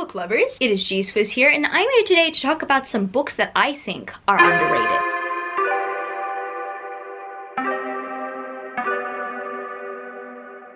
book lovers, it is G-Swizz here, and I'm here today to talk about some books that I think are underrated.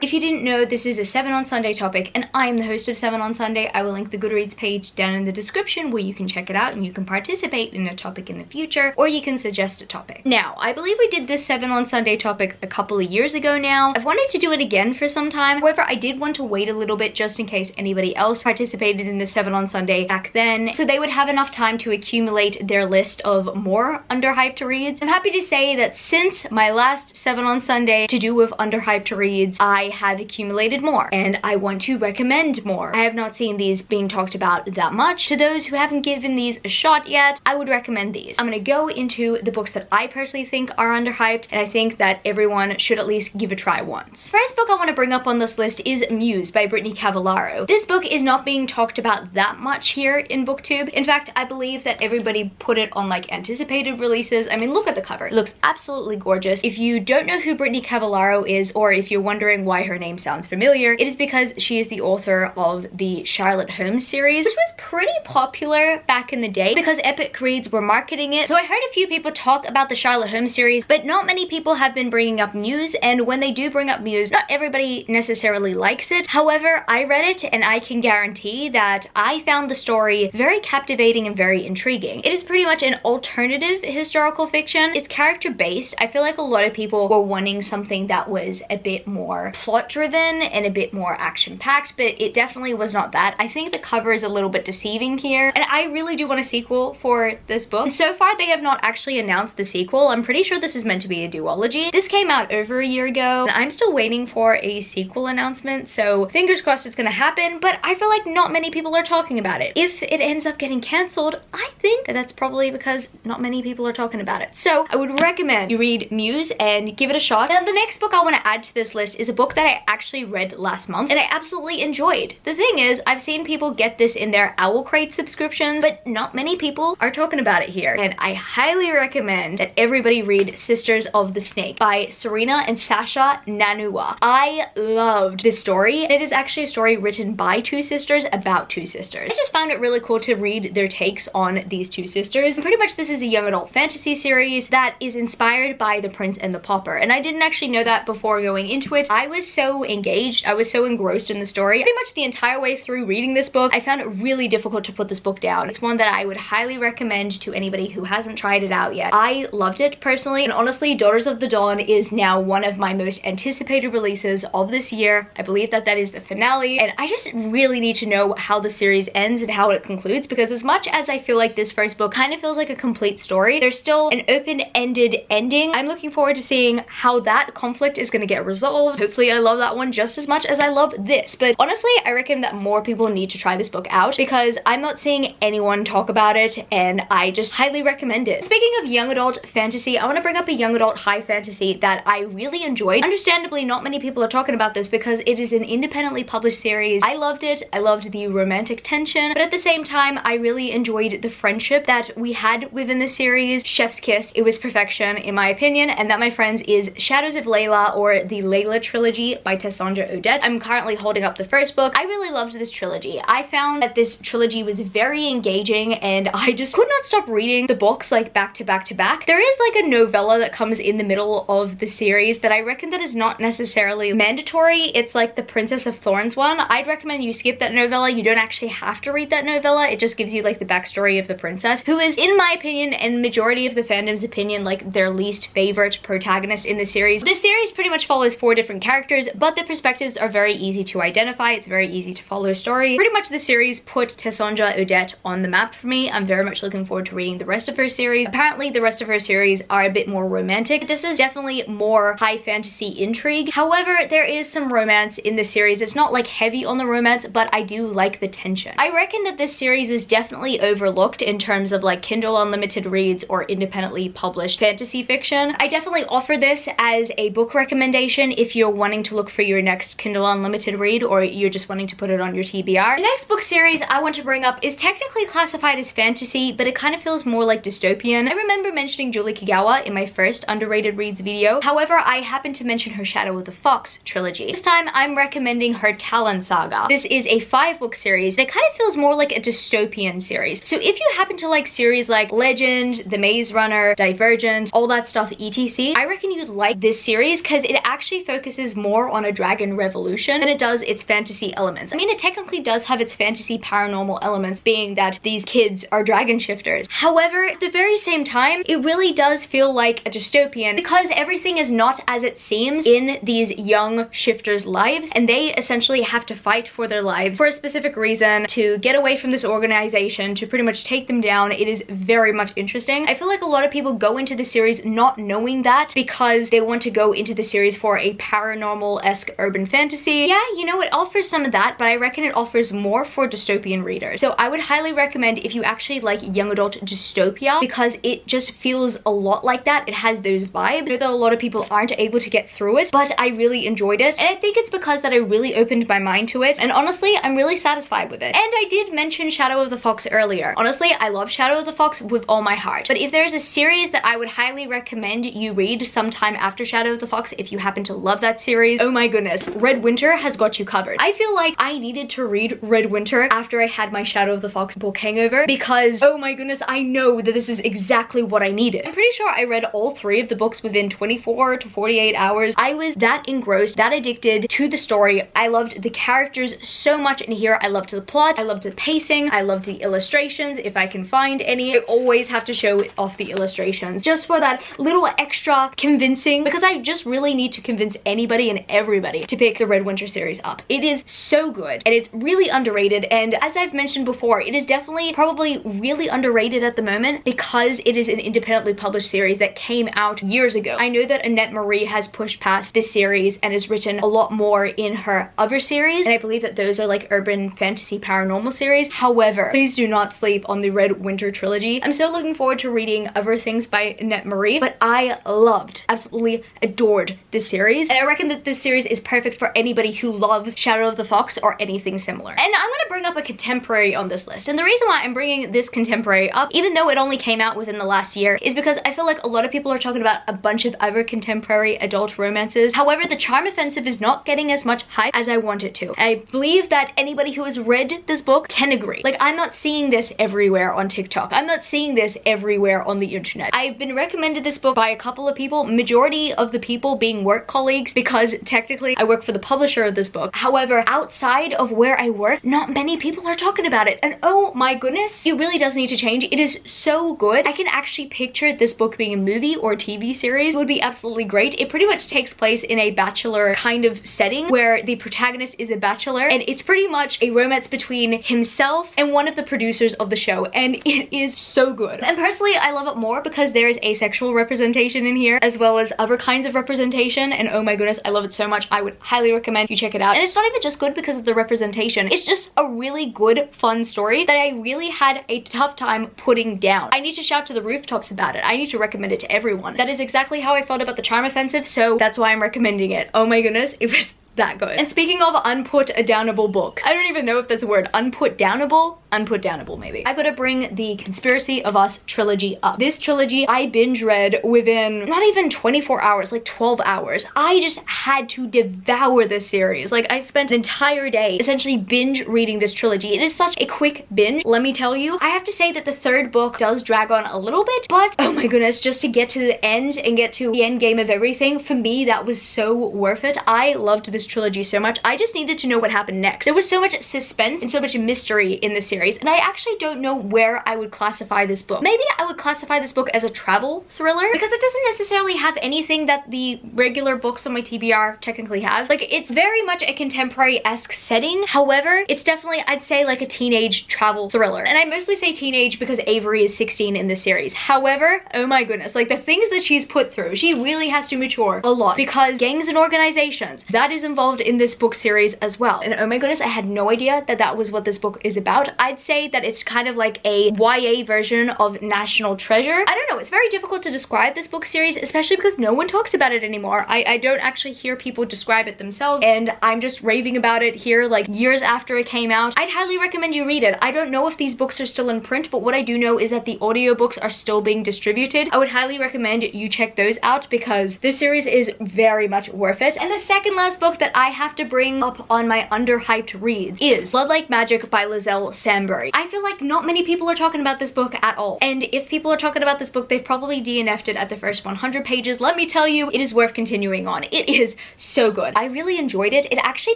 If you didn't know, this is a 7 on Sunday topic, and I am the host of 7 on Sunday. I will link the Goodreads page down in the description where you can check it out and you can participate in a topic in the future, or you can suggest a topic. Now, I believe we did this 7 on Sunday topic a couple of years ago now. I've wanted to do it again for some time. However, I did want to wait a little bit just in case anybody else participated in the 7 on Sunday back then, so they would have enough time to accumulate their list of more underhyped reads. I'm happy to say that since my last 7 on Sunday to do with underhyped reads, I have accumulated more, and I want to recommend more. I have not seen these being talked about that much. To those who haven't given these a shot yet, I would recommend these. I'm gonna go into the books that I personally think are underhyped, and I think that everyone should at least give a try once. First book I want to bring up on this list is Muse by Brittany Cavallaro. This book is not being talked about that much here in BookTube. In fact, I believe that everybody put it on like anticipated releases. I mean, look at the cover. It looks absolutely gorgeous. If you don't know who Brittany Cavallaro is, or if you're wondering why her name sounds familiar, it is because she is the author of the Sherlock Holmes series, which was pretty popular back in the day because Epic Reads were marketing it. So I heard a few people talk about the Sherlock Holmes series, but not many people have been bringing up Muse, and when they do bring up Muse, not everybody necessarily likes it. However, I read it and I can guarantee that I found the story very captivating and very intriguing. It is pretty much an alternative historical fiction. It's character based. I feel like a lot of people were wanting something that was a bit more plot driven and a bit more action-packed, but it definitely was not that. I think the cover is a little bit deceiving here, and I really do want a sequel for this book. And so far, they have not actually announced the sequel. I'm pretty sure this is meant to be a duology. This came out over a year ago, and I'm still waiting for a sequel announcement, so fingers crossed it's gonna happen, but I feel like not many people are talking about it. If it ends up getting cancelled, I think that's probably because not many people are talking about it. So I would recommend you read Muse and give it a shot. And the next book I want to add to this list is a book that I actually read last month and I absolutely enjoyed. The thing is, I've seen people get this in their Owl Crate subscriptions, but not many people are talking about it here. And I highly recommend that everybody read Sisters of the Snake by Serena and Sasha Nanua. I loved this story, and it is actually a story written by two sisters about two sisters. I just found it really cool to read their takes on these two sisters. And pretty much this is a young adult fantasy series that is inspired by The Prince and the Pauper, and I didn't actually know that before going into it. I was so engaged, I was so engrossed in the story. Pretty much the entire way through reading this book, I found it really difficult to put this book down. It's one that I would highly recommend to anybody who hasn't tried it out yet. I loved it personally, and honestly, Daughters of the Dawn is now one of my most anticipated releases of this year. I believe that that is the finale, and I just really need to know how the series ends and how it concludes, because as much as I feel like this first book kind of feels like a complete story, there's still an open-ended ending. I'm looking forward to seeing how that conflict is going to get resolved. Hopefully I love that one just as much as I love this, but honestly, I reckon that more people need to try this book out because I'm not seeing anyone talk about it, and I just highly recommend it. Speaking of young adult fantasy, I want to bring up a young adult high fantasy that I really enjoyed. Understandably, not many people are talking about this because it is an independently published series. I loved it. I loved the romantic tension, but at the same time, I really enjoyed the friendship that we had within the series. Chef's kiss. It was perfection in my opinion, and that, my friends, is Shadows of Layla, or the Layla Trilogy by Tessandra Odette. I'm currently holding up the first book. I really loved this trilogy. I found that this trilogy was very engaging, and I just could not stop reading the books like back to back to back. There is like a novella that comes in the middle of the series that I reckon that is not necessarily mandatory. It's like the Princess of Thorns one. I'd recommend you skip that novella. You don't actually have to read that novella. It just gives you like the backstory of the princess, who is, in my opinion and majority of the fandom's opinion, like their least favorite protagonist in the series. The series pretty much follows 4 different characters, but the perspectives are very easy to identify. It's very easy to follow a story. Pretty much the series put Tessandra Odette on the map for me. I'm very much looking forward to reading the rest of her series. Apparently the rest of her series are a bit more romantic. This is definitely more high fantasy intrigue. However, there is some romance in the series. It's not like heavy on the romance, but I do like the tension. I reckon that this series is definitely overlooked in terms of like Kindle Unlimited reads or independently published fantasy fiction. I definitely offer this as a book recommendation if you're wanting wanting to look for your next Kindle Unlimited read, or you're just wanting to put it on your TBR. The next book series I want to bring up is technically classified as fantasy, but it kind of feels more like dystopian. I remember mentioning Julie Kagawa in my first underrated reads video. However, I happened to mention her Shadow of the Fox trilogy. This time I'm recommending her Talon Saga. This is a 5-book series that kind of feels more like a dystopian series. So if you happen to like series like Legend, The Maze Runner, Divergent, all that stuff, etc., I reckon you'd like this series because it actually focuses more on a dragon revolution than it does its fantasy elements. I mean, it technically does have its fantasy paranormal elements, being that these kids are dragon shifters. However, at the very same time, it really does feel like a dystopian because everything is not as it seems in these young shifters' lives, and they essentially have to fight for their lives for a specific reason to get away from this organization, to pretty much take them down. It is very much interesting. I feel like a lot of people go into the series not knowing that because they want to go into the series for a paranormal-esque urban fantasy. Yeah, you know, it offers some of that, but I reckon it offers more for dystopian readers. So I would highly recommend if you actually like young adult dystopia, because it just feels a lot like that. It has those vibes. I know that a lot of people aren't able to get through it, but I really enjoyed it, and I think it's because that I really opened my mind to it, and honestly, I'm really satisfied with it. And I did mention Shadow of the Fox earlier. Honestly, I love Shadow of the Fox with all my heart, but if there's a series that I would highly recommend you read sometime after Shadow of the Fox, if you happen to love that series, oh my goodness, Red Winter has got you covered. I feel like I needed to read Red Winter after I had my Shadow of the Fox book hangover, because oh my goodness, I know that this is exactly what I needed. I'm pretty sure I read all 3 of the books within 24 to 48 hours. I was that engrossed, that addicted to the story. I loved the characters so much in here. I loved the plot, I loved the pacing, I loved the illustrations, if I can find any. I always have to show off the illustrations just for that little extra convincing, because I just really need to convince anybody and everybody to pick the Red Winter series up. It is so good, and it's really underrated, and as I've mentioned before, it is definitely probably really underrated at the moment because it is an independently published series that came out years ago. I know that Annette Marie has pushed past this series and has written a lot more in her other series, and I believe that those are like urban fantasy paranormal series. However, please do not sleep on the Red Winter trilogy. I'm so looking forward to reading other things by Annette Marie, but I loved, absolutely adored this series, and I reckon that this series is perfect for anybody who loves Shadow of the Fox or anything similar. And I'm gonna bring up a contemporary on this list, and the reason why I'm bringing this contemporary up, even though it only came out within the last year, is because I feel like a lot of people are talking about a bunch of other contemporary adult romances. However, The Charm Offensive is not getting as much hype as I want it to. I believe that anybody who has read this book can agree. Like, I'm not seeing this everywhere on TikTok. I'm not seeing this everywhere on the internet. I've been recommended this book by a couple of people, majority of the people being work colleagues, because technically I work for the publisher of this book. However, outside of where I work, not many people are talking about it, and oh my goodness, it really does need to change. It is so good. I can actually picture this book being a movie or TV series. It would be absolutely great. It pretty much takes place in a bachelor kind of setting where the protagonist is a bachelor, and it's pretty much a romance between himself and one of the producers of the show, and it is so good. And personally, I love it more because there is asexual representation in here as well as other kinds of representation, and oh my goodness, I love it so much. I would highly recommend you check it out. And it's not even just good because of the representation. It's just a really good, fun story that I really had a tough time putting down. I need to shout to the rooftops about it. I need to recommend it to everyone. That is exactly how I felt about The Charm Offensive, so that's why I'm recommending it. Oh my goodness, it was that good. And speaking of unput-downable books, I don't even know if that's a word. Unput-downable? Unput-downable, maybe. I gotta bring the Conspiracy of Us trilogy up. This trilogy I binge read within not even 24 hours, like 12 hours. I just had to devour this series. Like, I spent an entire day essentially binge reading this trilogy. It is such a quick binge, let me tell you. I have to say that the 3rd book does drag on a little bit, but oh my goodness, just to get to the end and get to the end game of everything, for me, that was so worth it. I loved this trilogy so much. I just needed to know what happened next. There was so much suspense and so much mystery in this series, and I actually don't know where I would classify this book. Maybe I would classify this book as a travel thriller, because it doesn't necessarily have anything that the regular books on my TBR technically have. Like, it's very much a contemporary-esque setting. However, it's definitely, I'd say, like a teenage travel thriller. And I mostly say teenage because Avery is 16 in this series. However, oh my goodness, like the things that she's put through, she really has to mature a lot, because gangs and organizations, that is involved involved in this book series as well. And oh my goodness, I had no idea that that was what this book is about. I'd say that it's kind of like a YA version of National Treasure. I don't know, it's very difficult to describe this book series, especially because no one talks about it anymore. I don't actually hear people describe it themselves, and I'm just raving about it here like years after it came out. I'd highly recommend you read it. I don't know if these books are still in print, but what I do know is that the audiobooks are still being distributed. I would highly recommend you check those out because this series is very much worth it. And the second last book that I have to bring up on my underhyped reads is Bloodlike Magic by Lizelle Sambury. I feel like not many people are talking about this book at all, and if people are talking about this book, they've probably DNF'd it at the first 100 pages. Let me tell you, it is worth continuing on. It is so good. I really enjoyed it. It actually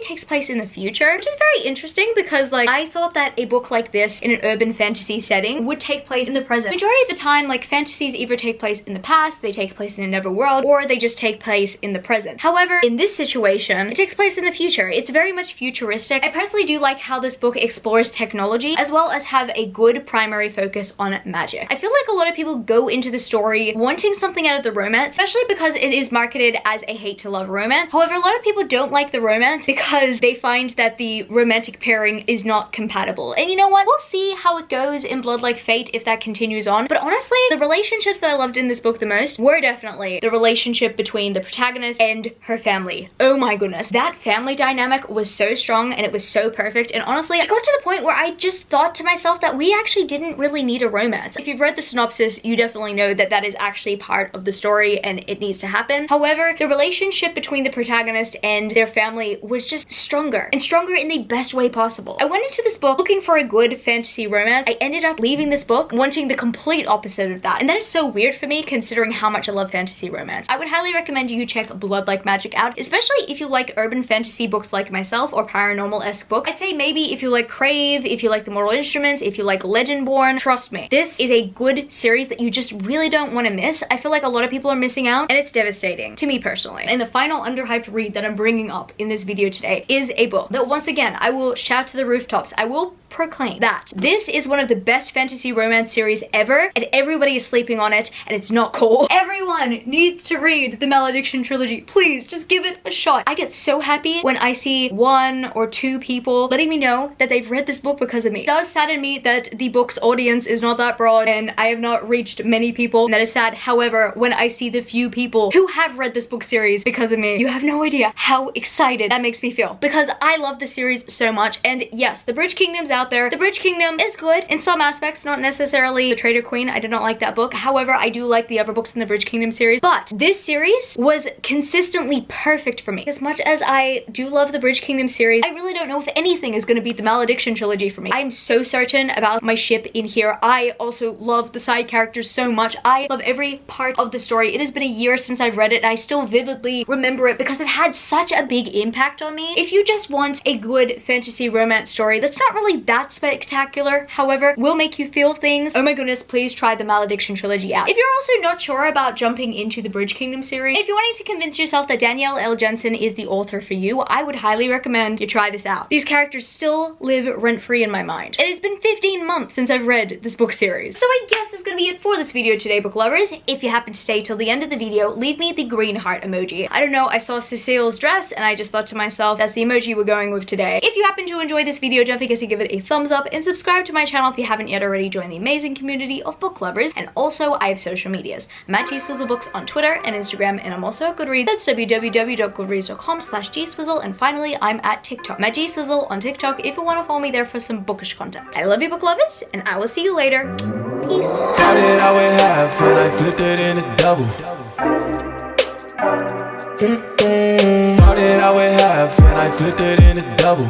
takes place in the future, which is very interesting because like I thought that a book like this in an urban fantasy setting would take place in the present. Majority of the time, like fantasies either take place in the past, they take place in another world, or they just take place in the present. However, in this situation, it takes place in the future. It's very much futuristic. I personally do like how this book explores technology as well as have a good primary focus on magic. I feel like a lot of people go into the story wanting something out of the romance, especially because it is marketed as a hate to love romance. However, a lot of people don't like the romance because they find that the romantic pairing is not compatible. And you know what? We'll see how it goes in Bloodlike Fate if that continues on. But honestly, the relationships that I loved in this book the most were definitely the relationship between the protagonist and her family. Oh my goodness. That family dynamic was so strong and it was so perfect. And honestly, I got to the point where I just thought to myself that we actually didn't really need a romance. If you've read the synopsis, you definitely know that that is actually part of the story and it needs to happen. However, the relationship between the protagonist and their family was just stronger, and stronger in the best way possible. I went into this book looking for a good fantasy romance. I ended up leaving this book wanting the complete opposite of that. And that is so weird for me considering how much I love fantasy romance. I would highly recommend you check Bloodlike Magic out, especially if you like urban fantasy books like myself or paranormal-esque books. I'd say maybe if you like Crave, if you like The Mortal Instruments, if you like Legendborn, trust me, this is a good series that you just really don't want to miss. I feel like a lot of people are missing out and it's devastating to me personally. And the final underhyped read that I'm bringing up in this video today is a book that once again, I will shout to the rooftops. I will proclaim that this is one of the best fantasy romance series ever and everybody is sleeping on it and it's not cool. Everyone needs to read the Malediction Trilogy. Please just give it a shot. I get so happy when I see 1 or 2 people letting me know that they've read this book because of me. It does sadden me that the book's audience is not that broad and I have not reached many people, and that is sad. However, when I see the few people who have read this book series because of me, you have no idea how excited that makes me feel because I love the series so much. And yes, the Bridge Kingdom's out there. The Bridge Kingdom is good in some aspects, not necessarily The Traitor Queen. I did not like that book. However, I do like the other books in the Bridge Kingdom series, but this series was consistently perfect for me. As much as I do love the Bridge Kingdom series, I really don't know if anything is going to beat the Malediction Trilogy for me. I am so certain about my ship in here. I also love the side characters so much. I love every part of the story. It has been a year since I've read it and I still vividly remember it because it had such a big impact on me. If you just want a good fantasy romance story that's not really that spectacular, however, will make you feel things, oh my goodness, please try the Malediction Trilogy out. If you're also not sure about jumping into the Bridge Kingdom series, if you're wanting to convince yourself that Danielle L. Jensen is the author for you, I would highly recommend you try this out. These characters still live rent-free in my mind. It has been 15 months since I've read this book series. So I guess that's gonna be it for this video today, book lovers. If you happen to stay till the end of the video, leave me the green heart emoji. I don't know, I saw Cecile's dress and I just thought to myself, that's the emoji we're going with today. If you happen to enjoy this video, don't forget to give it a thumbs up and subscribe to my channel if you haven't yet already. Join the amazing community of book lovers. And also, I have social medias. I'm at gswizzlebooks on Twitter and Instagram, and I'm also at Goodreads. That's www.goodreads.com/gswizzle. And finally, I'm at TikTok. I'm at gswizzle on TikTok if you want to follow me there for some bookish content. I love you, book lovers, and I will see you later. Peace. Started out with half and I flipped it in a double. Started out with half and I flipped it in a double.